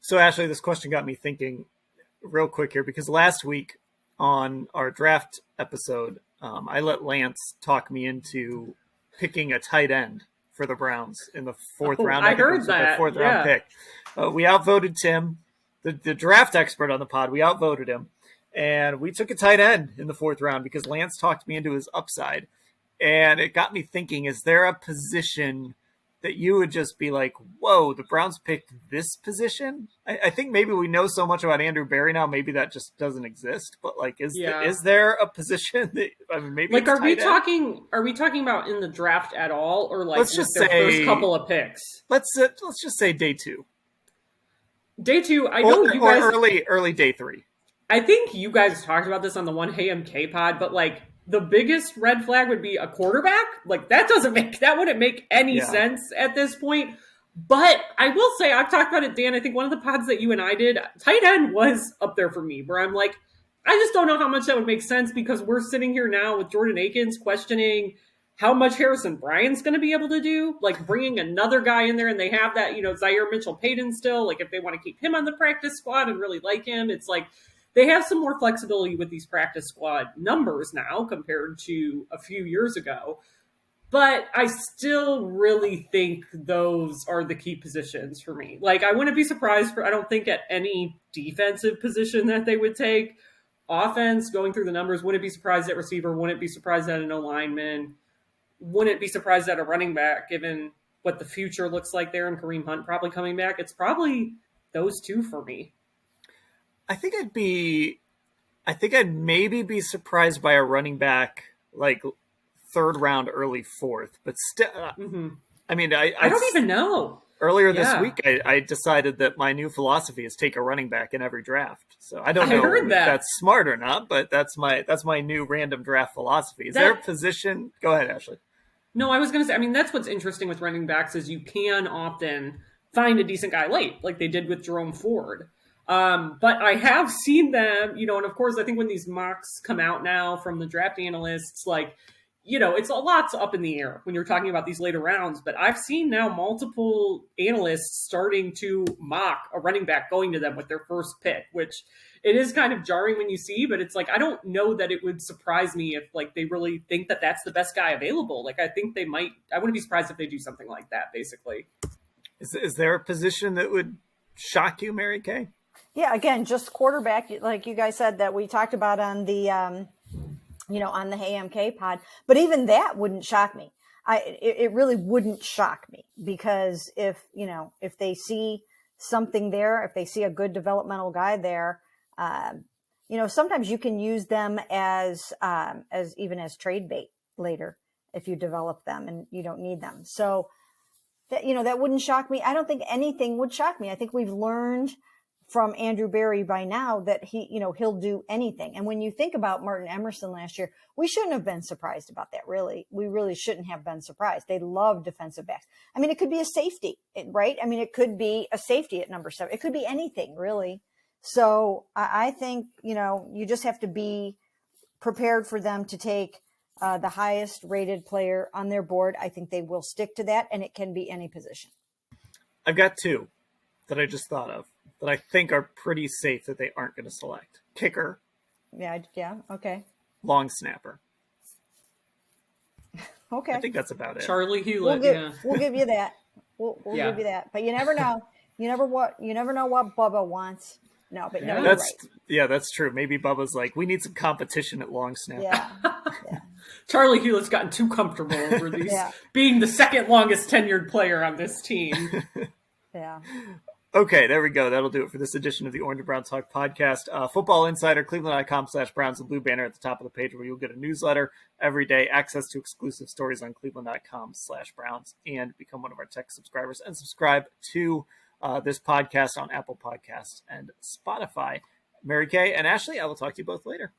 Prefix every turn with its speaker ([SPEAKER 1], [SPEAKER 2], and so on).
[SPEAKER 1] So Ashley, this question got me thinking real quick here, because last week on our draft episode, I let Lance talk me into picking a tight end for the Browns in the fourth round.
[SPEAKER 2] I heard that.
[SPEAKER 1] The fourth round pick. We outvoted Tim, the draft expert on the pod. We outvoted him. And we took a tight end in the fourth round because Lance talked me into his upside. And it got me thinking, is there a position that you would just be like, whoa, the Browns picked this position? I think maybe we know so much about Andrew Berry now, maybe that just doesn't exist. But like, is there a position that, I mean, maybe
[SPEAKER 2] like, are we talking about in the draft at all, or like let's just say first couple of picks?
[SPEAKER 1] Let's just say day 2.
[SPEAKER 2] Day 2. I know you guys
[SPEAKER 1] early day 3.
[SPEAKER 2] I think you guys talked about this on the One HMK pod, but like the biggest red flag would be a quarterback. Like that wouldn't make any sense at this point. But I will say, I've talked about it, Dan. I think one of the pods that you and I did, tight end was up there for me, where I'm like, I just don't know how much that would make sense, because we're sitting here now with Jordan Akins questioning how much Harrison Bryant's going to be able to do, like bringing another guy in there, and they have that, Zaire Mitchell-Payton still, like if they want to keep him on the practice squad and really like him, it's like, they have some more flexibility with these practice squad numbers now compared to a few years ago. But I still really think those are the key positions for me. Like, I wouldn't be surprised I don't think at any defensive position that they would take. Offense, going through the numbers, wouldn't be surprised at receiver, wouldn't be surprised at an O-lineman, wouldn't be surprised at a running back, given what the future looks like there, and Kareem Hunt probably coming back. It's probably those two for me.
[SPEAKER 1] I think I'd maybe be surprised by a running back like third round, early fourth, but still, I mean, I
[SPEAKER 2] don't even know.
[SPEAKER 1] Earlier this week, I decided that my new philosophy is take a running back in every draft. So I don't know if that's smart or not, but that's my new random draft philosophy. Is there a position? Go ahead, Ashley.
[SPEAKER 2] No, I was going to say, I mean, that's what's interesting with running backs is you can often find a decent guy late, like they did with Jerome Ford. But I have seen them, and of course, I think when these mocks come out now from the draft analysts, like, it's a lot's up in the air when you're talking about these later rounds, but I've seen now multiple analysts starting to mock a running back going to them with their first pick, which it is kind of jarring when you see, but it's like, I don't know that it would surprise me if like they really think that that's the best guy available. Like, I think I wouldn't be surprised if they do something like that, basically.
[SPEAKER 1] Is there a position that would shock you, Mary Kay?
[SPEAKER 3] Yeah, again, just quarterback, like you guys said that we talked about on the, on the HMK pod. But even that wouldn't shock me. It really wouldn't shock me, because if they see something there, if they see a good developmental guy there, sometimes you can use them as trade bait later if you develop them and you don't need them. So that wouldn't shock me. I don't think anything would shock me. I think we've learned from Andrew Berry by now that he'll do anything. And when you think about Martin Emerson last year, we shouldn't have been surprised about that. Really, we really shouldn't have been surprised. They love defensive backs. I mean, it could be a safety, right? I mean, it could be a safety at number 7. It could be anything, really. So I think, you just have to be prepared for them to take the highest rated player on their board. I think they will stick to that, and it can be any position.
[SPEAKER 1] I've got 2 that I just thought of that I think are pretty safe that they aren't going to select. Kicker.
[SPEAKER 3] Yeah, okay.
[SPEAKER 1] Long snapper.
[SPEAKER 3] Okay.
[SPEAKER 1] I think that's about it.
[SPEAKER 2] Charlie Hewlett,
[SPEAKER 3] we'll give you that. We'll give you that. But you never know. You never know what Bubba wants. No, but no, you're right.
[SPEAKER 1] Yeah, that's true. Maybe Bubba's like, we need some competition at long snapper.
[SPEAKER 3] Yeah.
[SPEAKER 2] Charlie Hewlett's gotten too comfortable over these being the second longest tenured player on this team.
[SPEAKER 3] Yeah.
[SPEAKER 1] Okay, there we go. That'll do it for this edition of the Orange and Brown Talk podcast. Football Insider, cleveland.com/Browns, the blue banner at the top of the page where you'll get a newsletter every day, access to exclusive stories on cleveland.com/Browns, and become one of our tech subscribers and subscribe to this podcast on Apple Podcasts and Spotify. Mary Kay and Ashley, I will talk to you both later.